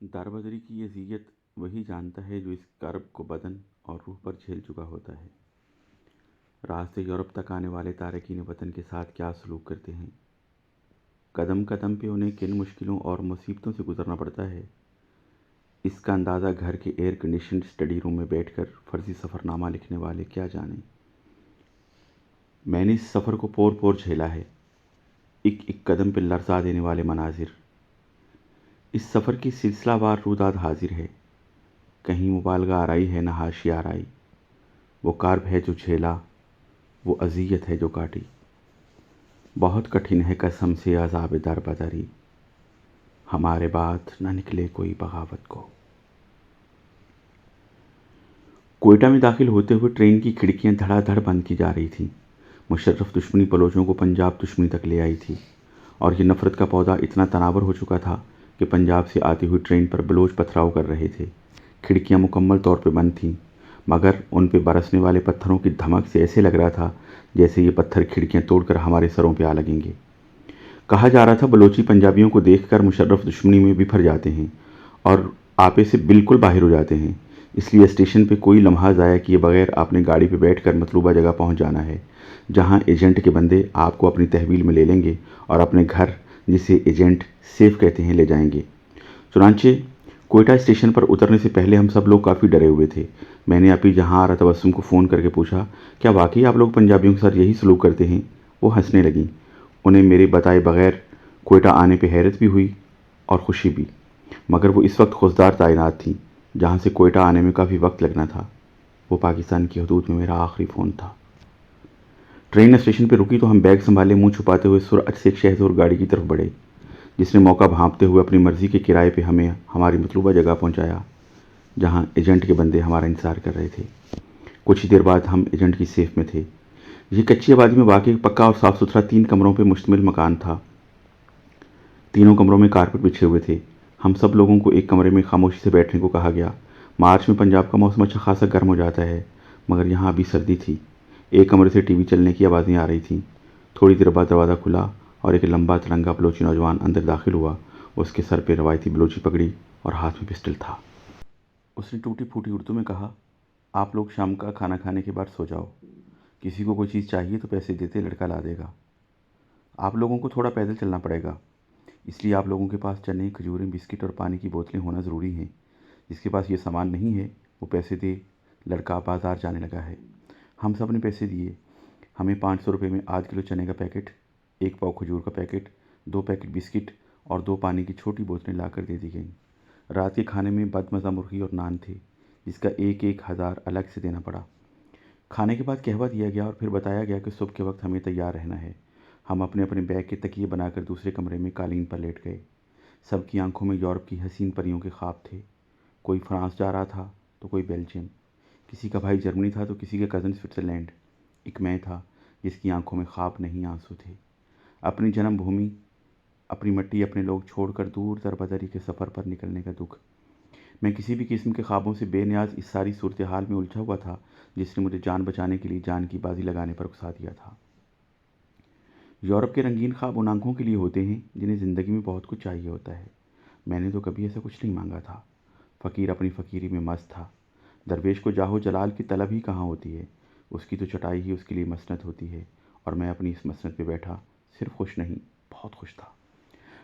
दारबदरी की अज़ियत वही जानता है जो इस कर्ब को बदन और रूह पर झेल चुका होता है। रात से यूरोप तक आने वाले तारकीन वतन के साथ क्या सलूक करते हैं, कदम कदम पे उन्हें किन मुश्किलों और मुसीबतों से गुजरना पड़ता है, इसका अंदाज़ा घर के एयर कंडीशन स्टडी रूम में बैठकर फर्जी सफ़रनामा लिखने वाले क्या जाने। मैंने इस सफ़र को पोर पोर झेला है, एक एक कदम पे लरसा देने वाले मनाजिर। इस सफ़र की सिलसिलावार रुदाद हाजिर है, कहीं मुबालगा आराई है न हाशिया आराई। वो कार्ब है जो झेला, वो अज़ियत है जो काटी। बहुत कठिन है कसम से अज़ाब दारबदरी, हमारे बाद न निकले कोई बगावत को। कोयटा में दाखिल होते हुए ट्रेन की खिड़कियां धड़ाधड़ बंद की जा रही थीं। मुशर्रफ दुश्मनी बलोचों को पंजाब दुश्मनी तक ले आई थी और ये नफ़रत का पौधा इतना तनावर हो चुका था कि पंजाब से आती हुई ट्रेन पर बलोच पथराव कर रहे थे। खिड़कियां मुकम्मल तौर पर बंद थीं, मगर उन पे बरसने वाले पत्थरों की धमक से ऐसे लग रहा था जैसे ये पत्थर खिड़कियां तोड़कर हमारे सरों पे आ लगेंगे। कहा जा रहा था बलोची पंजाबियों को देखकर मुशर्रफ दुश्मनी में बिफर जाते हैं और आपे से बिल्कुल बाहर हो जाते हैं। इसलिए स्टेशन पे कोई लम्हा ज़ाया किए बगैर आपने गाड़ी पे बैठकर मतलूबा जगह पहुंच जाना है, जहां एजेंट के बंदे आपको अपनी तहवील में ले लेंगे और अपने घर, जिसे एजेंट सेफ कहते हैं, ले जाएंगे। चुनांचे कोयटा स्टेशन पर उतरने से पहले हम सब लोग काफ़ी डरे हुए थे। मैंने अपी जहां आरा तबस्सुम को फ़ोन करके पूछा, क्या वाकई आप लोग पंजाबियों के साथ यही सलूक करते हैं? वो हंसने लगी। उन्हें मेरे बताए बगैर कोयटा आने पे हैरत भी हुई और खुशी भी, मगर वो इस वक्त खुशदार तैनात थी जहाँ से कोयटा आने में काफ़ी वक्त लगना था। वो पाकिस्तान की हदूद में मेरा आखिरी फ़ोन था। ट्रेन स्टेशन पर रुकी तो हम बैग संभाले मुंह छुपाते हुए सुरअत से एक शहज़ोर गाड़ी की तरफ बढ़े, जिसने मौका भांपते हुए अपनी मर्ज़ी के किराए पे हमें हमारी मतलूबा जगह पहुंचाया, जहां एजेंट के बंदे हमारा इंतज़ार कर रहे थे। कुछ ही देर बाद हम एजेंट की सेफ में थे। ये कच्ची आबादी में वाकई पक्का और साफ़ सुथरा 3 कमरों पर मुश्तमिल मकान था। तीनों कमरों में कारपेट बिछे हुए थे। हम सब लोगों को एक कमरे में खामोशी से बैठने को कहा गया। मार्च में पंजाब का मौसम अच्छा खासा गर्म हो जाता है, मगर यहाँ अभी सर्दी थी। एक कमरे से टीवी चलने की आवाज़ें आ रही थीं। थोड़ी देर बाद दरवाज़ा खुला और एक लंबा तिरंगा बलोची नौजवान अंदर दाखिल हुआ। उसके सर पर रवायती बलोची पगड़ी और हाथ में पिस्टल था। उसने टूटी फूटी उर्दू में कहा, आप लोग शाम का खाना खाने के बाद सो जाओ। किसी को कोई चीज़ चाहिए तो पैसे देते लड़का ला देगा। आप लोगों को थोड़ा पैदल चलना पड़ेगा, इसलिए आप लोगों के पास चने, खजूरें, बिस्किट और पानी की बोतलें होना ज़रूरी है। जिसके पास ये सामान नहीं है वो पैसे दे, लड़का बाज़ार जाने लगा है। हम सब ने पैसे दिए। हमें 500 रुपये में आध किलो चने का पैकेट, 1 पाव खजूर का पैकेट, 2 पैकेट बिस्किट और 2 पानी की छोटी बोतलें लाकर दे दी गईं। रात के खाने में बदमज़ा मुर्गी और नान थे, जिसका 1,000 अलग से देना पड़ा। खाने के बाद कहवा दिया गया और फिर बताया गया कि सुबह के वक्त हमें तैयार रहना है। हम अपने अपने बैग के तकिए बनाकर दूसरे कमरे में कालीन पर लेट गए। सबकी आंखों में यूरोप की हसीन परियों के ख्वाब थे। कोई फ्रांस जा रहा था तो कोई बेल्जियम, किसी का भाई जर्मनी था तो किसी का कज़न स्विट्ज़रलैंड। एक मैं था जिसकी आंखों में ख्वाब नहीं आंसू थे। अपनी जन्मभूमि, अपनी मिट्टी, अपने लोग छोड़कर दूर दरबदरी के सफ़र पर निकलने का दुख। मैं किसी भी किस्म के ख्वाबों से बेनियाज इस सारी सूरत हाल में उलझा हुआ था जिसने मुझे जान बचाने के लिए जान की बाजी लगाने पर उकसा दिया था। यूरोप के रंगीन ख्वाब उन आंखों के लिए होते हैं जिन्हें ज़िंदगी में बहुत कुछ चाहिए होता है। मैंने तो कभी ऐसा कुछ नहीं मांगा था। फ़कीर अपनी फ़कीरी में मस्त था। दरवेश को जाहो जलाल की तलब ही कहाँ होती है, उसकी तो चटाई ही उसके लिए मसनत होती है। और मैं अपनी इस मसनत पे बैठा सिर्फ खुश नहीं, बहुत खुश था।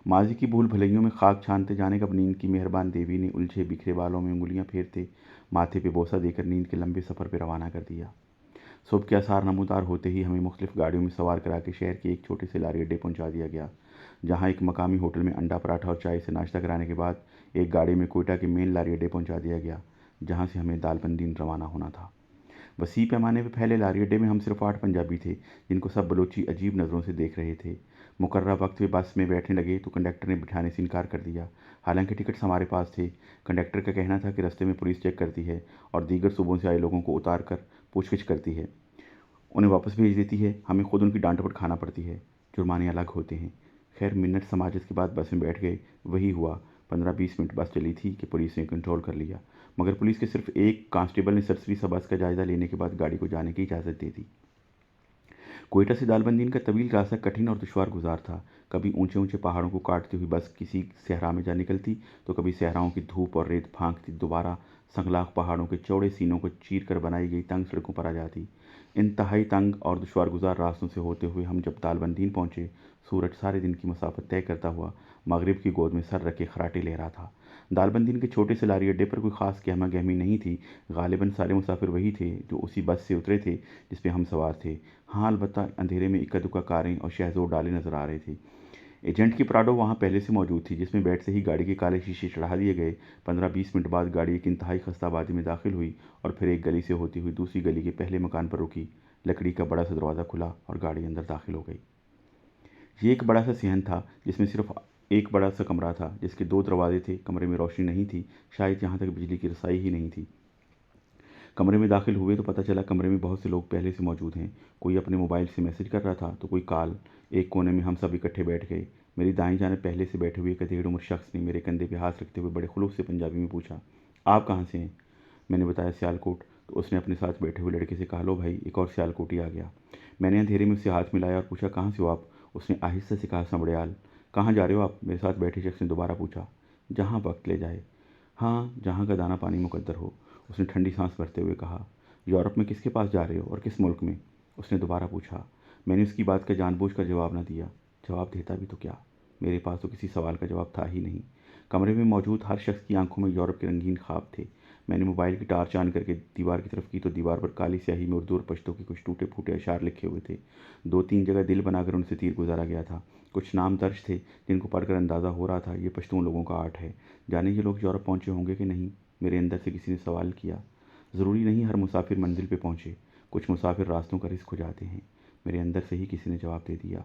माजी की भूल भलैयों में खाक छानते जाने कब नींद की मेहरबान देवी ने उलझे बिखरे बालों में उंगलियां फेरते माथे पे बोसा देकर नींद के लंबे सफ़र पर रवाना कर दिया। सुबह के आसार नमूदार होते ही हमें मुख्तलिफ गाड़ियों में सवार करा के शहर के एक छोटे से लारी अड्डे पहुंचा दिया गया, जहां एक मकामी होटल में अंडा पराठा और चाय से नाश्ता कराने के बाद एक गाड़ी में कोयटा के मेन लारी अड्डे पहुंचा दिया गया, जहां से हमें दालबंदी रवाना होना था। वसी पैमाने पर फैले लारी अड्डे में हम सिर्फ 8 पंजाबी थे, जिनको सब बलोची अजीब नज़रों से देख रहे थे। मुकर्रर वक्त पे बस में बैठने लगे तो कंडक्टर ने बिठाने से इनकार कर दिया। हालांकि टिकट्स हमारे पास थे। कंडक्टर का कहना था कि रास्ते में पुलिस चेक करती है और दीगर सूबों से आए लोगों को उतार कर पूछगिछ करती है, उन्हें वापस भेज देती है। हमें खुद उनकी डांट डपट खाना पड़ती है। जुर्माने अलग होते हैं। खैर मिनट समाजत के बाद बस में बैठ गए। वही हुआ। 15-20 मिनट बस चली थी कि पुलिस ने कंट्रोल कर लिया, मगर पुलिस के सिर्फ एक कांस्टेबल ने सरसरी सा बस का जायज़ा लेने के बाद गाड़ी को जाने की इजाज़त दे दी। कोयटा से दालबंदीन का तवील रास्ता कठिन और दुश्वार गुजार था। कभी ऊंचे ऊंचे पहाड़ों को काटती हुई बस किसी सहरा में जा निकलती, तो कभी सहराओं की धूप और रेत फांकती दोबारा संगलाख पहाड़ों के चौड़े सीनों को चीर कर बनाई गई तंग सड़कों पर आ जाती। इंतहाई तंग और दुश्वार गुजार रास्तों से होते हुए हम जब दालबंदीन पहुंचे, सूरज सारे दिन की मुसाफत तय करता हुआ मगरिब की गोद में सर रखे खराटे ले रहा था। दालबंदीन के छोटे से लारी अड्डे पर कोई खास गहमा गहमी नहीं थी। गालिबन सारे मुसाफिर वही थे जो उसी बस से उतरे थे जिस पे हम सवार थे। हाँ, अलबत्ता अंधेरे में इक्का दुक्का कारें और शहज़ोर डाले नजर आ रहे थे। एजेंट की प्राडो वहाँ पहले से मौजूद थी, जिसमें बैठते ही गाड़ी के काले शीशे चढ़ा दिए गए। 15-20 मिनट बाद गाड़ी एक इंतहाई खस्ता आबादी में दाखिल हुई और फिर एक गली से होती हुई दूसरी गली के पहले मकान पर रुकी। लकड़ी का बड़ा सा दरवाज़ा खुला और गाड़ी अंदर दाखिल हो गई। ये एक बड़ा सा सहन था जिसमें सिर्फ एक बड़ा सा कमरा था, जिसके 2 दरवाजे थे। कमरे में रोशनी नहीं थी, शायद यहाँ तक बिजली की रसाई ही नहीं थी। कमरे में दाखिल हुए तो पता चला कमरे में बहुत से लोग पहले से मौजूद हैं। कोई अपने मोबाइल से मैसेज कर रहा था तो कोई कॉल। एक कोने में हम सब इकट्ठे बैठ गए। मेरी दाईं जानिब पहले से बैठे हुए एक अधेड़ उम्र शख्स ने मेरे कंधे पे हाथ रखते हुए बड़े खुलूस से पंजाबी में पूछा, आप कहाँ से हैं? मैंने बताया सियालकोट। तो उसने अपने साथ बैठे हुए लड़के से कहा, लो भाई, एक और सियालकोटी आ गया। मैंने अंधेरे में उससे हाथ मिलाया और पूछा, कहाँ से हो आप? उसने आहिस्ता से कहा, समड़ियाल। कहाँ जा रहे हो आप? मेरे साथ बैठे शख्स ने दोबारा पूछा। जहाँ वक्त ले जाए। हाँ, जहाँ का दाना पानी मुकद्दर हो। उसने ठंडी सांस भरते हुए कहा। यूरोप में किसके पास जा रहे हो और किस मुल्क में? उसने दोबारा पूछा। मैंने उसकी बात का जानबूझकर जवाब न दिया। जवाब देता भी तो क्या, मेरे पास तो किसी सवाल का जवाब था ही नहीं। कमरे में मौजूद हर शख्स की आंखों में यूरोप के रंगीन ख्वाब थे। मैंने मोबाइल की टार्च ऑन करके दीवार की तरफ की तो दीवार पर काली स्याही में उर्दू और पश्तो के कुछ टूटे फूटे अशार लिखे हुए थे। 2-3 जगह दिल बनाकर उनसे तीर गुजारा गया था। कुछ नाम दर्ज थे जिनको पढ़कर अंदाज़ा हो रहा था ये पश्तून लोगों का आर्ट है। जाने ये लोग यूरोप पहुंचे होंगे कि नहीं? मेरे अंदर से किसी ने सवाल किया। ज़रूरी नहीं हर मुसाफिर मंजिल पे पहुंचे, कुछ मुसाफिर रास्तों का रिस्क हो जाते हैं। मेरे अंदर से ही किसी ने जवाब दे दिया।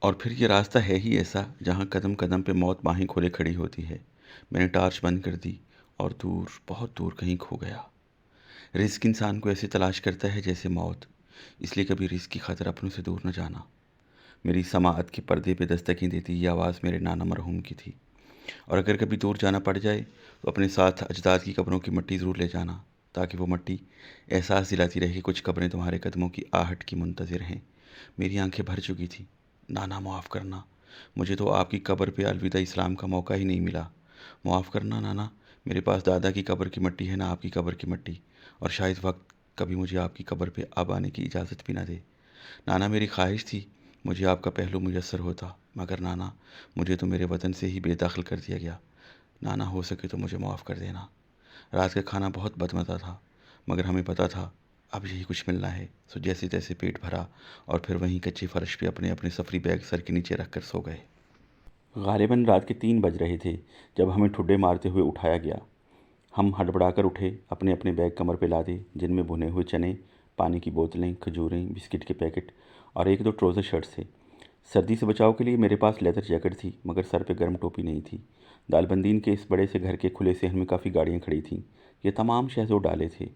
और फिर ये रास्ता है ही ऐसा जहाँ कदम कदम पे मौत बाहें खोले खड़ी होती है। मैंने टार्च बंद कर दी और दूर, बहुत दूर कहीं खो गया। रिस्क इंसान को ऐसे तलाश करता है जैसे मौत, इसलिए कभी रिस्क की खातिर अपनों से दूर न जाना। मेरी समाअत के पर्दे पे दस्तकें देती ये आवाज़ मेरे नाना मरहूम की थी। और अगर कभी दूर जाना पड़ जाए तो अपने साथ अजदाद की कब्रों की मिट्टी ज़रूर ले जाना, ताकि वो मिट्टी एहसास दिलाती रहे कि कुछ कब्रें तुम्हारे कदमों की आहट की मुंतज़िर हैं। मेरी आंखें भर चुकी थी। नाना, माफ़ करना, मुझे तो आपकी कब्र पे अलविदा इस्लाम का मौका ही नहीं मिला। माफ़ करना नाना, मेरे पास दादा की कब्र की मिट्टी है ना आपकी कब्र की मिट्टी, और शायद वक्त कभी मुझे आपकी कब्र पे अब आने की इजाज़त भी ना दे। नाना, मेरी ख्वाहिश थी मुझे आपका पहलू मुयस्सर होता, मगर नाना, मुझे तो मेरे वतन से ही बेदखल कर दिया गया। नाना, हो सके तो मुझे माफ़ कर देना। रात का खाना बहुत बदमज़ा था, मगर हमें पता था अब यही कुछ मिलना है, सो जैसे तैसे पेट भरा और फिर वहीं कच्चे फर्श पे अपने अपने सफरी बैग सर के नीचे रख कर सो गए। गालिबन रात के 3 बज रहे थे जब हमें ठुड्डे मारते हुए उठाया गया। हम हड़बड़ाकर उठे, अपने अपने बैग कमर पे लादे, जिनमें भुने हुए चने, पानी की बोतलें, खजूरें, बिस्किट के पैकेट और 1-2 ट्राउज़र शर्ट्स थे। सर्दी से बचाव के लिए मेरे पास लेदर जैकेट थी, मगर सर पे गर्म टोपी नहीं थी। दालबंदीन के इस बड़े से घर के खुले सहन में काफ़ी गाड़ियाँ खड़ी थीं। ये तमाम शहज़ोर डाले थे।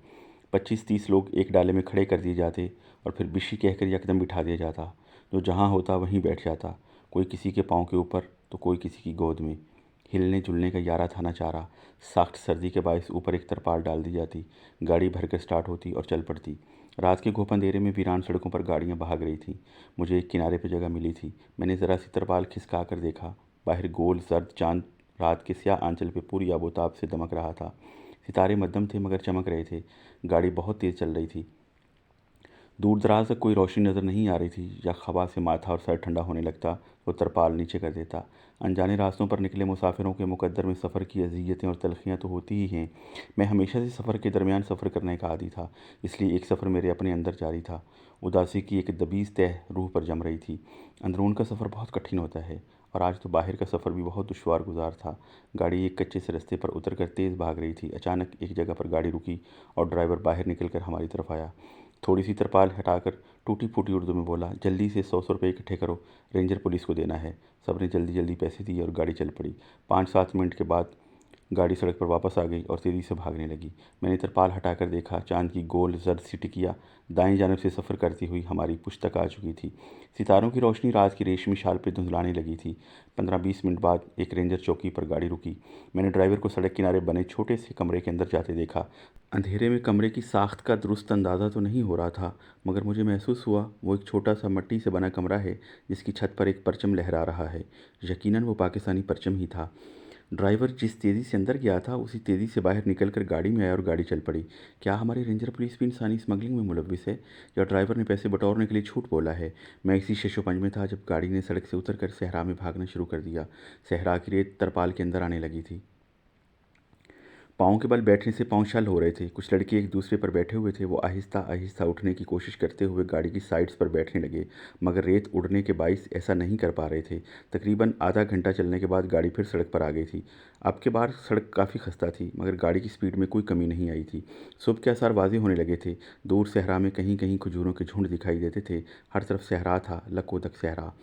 25-30 लोग एक डाले में खड़े कर दिए जाते और फिर बिशी कहकर यकदम बिठा दिया जाता। जो जहाँ होता वहीं बैठ जाता, कोई किसी के पाँव के ऊपर तो कोई किसी की गोद में। हिलने जुलने का यारा था न चारा। सख्त सर्दी के बायस ऊपर एक तरपाल डाल दी जाती, गाड़ी भर कर स्टार्ट होती और चल पड़ती। रात के घोप अंधेरे में वीरान सड़कों पर गाड़ियाँ भाग रही थीं। मुझे एक किनारे पर जगह मिली थी। मैंने ज़रा सी तरपाल खिसका कर देखा। बाहर गोल जर्द चांद रात के स्याह आंचल पे पूरी आबोताब से दमक रहा था। सितारे मध्यम थे मगर चमक रहे थे। गाड़ी बहुत तेज़ चल रही थी। दूर दराज तक कोई रोशनी नज़र नहीं आ रही थी। या हवा से माथा और सर ठंडा होने लगता तो तरपाल नीचे कर देता। अनजाने रास्तों पर निकले मुसाफिरों के मुकद्दर में सफ़र की अज़ियतें और तलखियाँ तो होती ही हैं। मैं हमेशा से सफ़र के दरमियान सफ़र करने का आदी था, इसलिए एक सफ़र मेरे अपने अंदर जारी था। उदासी की एक दबीज़ तह रूह पर जम रही थी। अंदरून का सफ़र बहुत कठिन होता है, और आज तो बाहर का सफ़र भी बहुत दुश्वार गुजार था। गाड़ी एक कच्चे से रास्ते पर उतरकर तेज़ भाग रही थी। अचानक एक जगह पर गाड़ी रुकी और ड्राइवर बाहर निकलकर हमारी तरफ आया। थोड़ी सी तरपाल हटाकर टूटी फूटी उर्दू में बोला, जल्दी से 100 रुपये इकट्ठे करो, रेंजर पुलिस को देना है। सब ने जल्दी जल्दी पैसे दिए और गाड़ी चल पड़ी। 5-7 मिनट के बाद गाड़ी सड़क पर वापस आ गई और तेज़ी से भागने लगी। मैंने तरपाल हटाकर देखा, चाँद की गोल जर्द सी टिकिया दाईं जानब से सफ़र करती हुई हमारी पुश्त तक आ चुकी थी। सितारों की रोशनी रात की रेशमी शाल पे धुंधलाने लगी थी। 15-20 मिनट बाद एक रेंजर चौकी पर गाड़ी रुकी। मैंने ड्राइवर को सड़क किनारे बने छोटे से कमरे के अंदर जाते देखा। अंधेरे में कमरे की साख्त का दुरुस्त अंदाज़ा तो नहीं हो रहा था, मगर मुझे महसूस हुआ वो एक छोटा सा मिट्टी से बना कमरा है जिसकी छत पर एक परचम लहरा रहा है। यकीनन वो पाकिस्तानी परचम ही था। ड्राइवर जिस तेज़ी से अंदर गया था उसी तेज़ी से बाहर निकलकर गाड़ी में आया और गाड़ी चल पड़ी। क्या हमारी रेंजर पुलिस भी इंसानी स्मगलिंग में मुलव्विस है, या ड्राइवर ने पैसे बटोरने के लिए झूठ बोला है? मैं इसी शशोपंज में था जब गाड़ी ने सड़क से उतरकर सहरा में भागना शुरू कर दिया। सहरा की रेत तरपाल के अंदर आने लगी थी। पाँव के बल बैठने से पाँव छल हो रहे थे। कुछ लड़के एक दूसरे पर बैठे हुए थे। वो आहिस्ता आहिस्ता उठने की कोशिश करते हुए गाड़ी की साइड्स पर बैठने लगे, मगर रेत उड़ने के बाइस ऐसा नहीं कर पा रहे थे। तकरीबन आधा घंटा चलने के बाद गाड़ी फिर सड़क पर आ गई थी। अब के बार सड़क काफ़ी खस्ता थी, मगर गाड़ी की स्पीड में कोई कमी नहीं आई थी। सुबह के आसार वाज़ेह होने लगे थे। दूर सहरा में कहीं कहीं खजूरों के झुंड दिखाई देते थे। हर तरफ सहरा था, लकोदक सहरा।